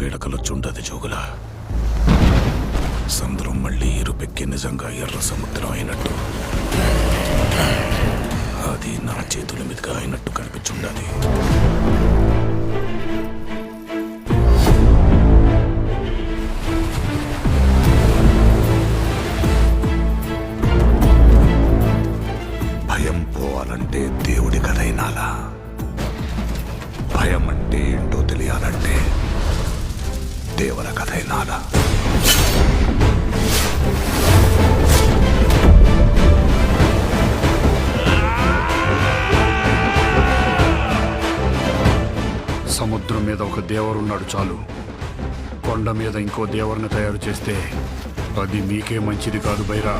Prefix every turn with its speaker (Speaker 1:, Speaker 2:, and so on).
Speaker 1: పీడకలొచ్చుండదు జోగులా. సముద్రం మళ్ళీ ఇరుపెక్కి నిజంగా ఎర్ర సముద్రం అయినట్టు, అది నా చేతుల మీదుగా అయినట్టు కనిపించుండది. భయం పోవాలంటే దేవుడి కథైనాలా, భయం అంటే ఏంటో తెలియాలంటే దేవుల కథైనాలా.
Speaker 2: సముద్రం మీద ఒక దేవరున్నాడు చాలు, కొండ మీద ఇంకో దేవరుని తయారు చేస్తే అది మీకే మంచిది కాదు బైరా.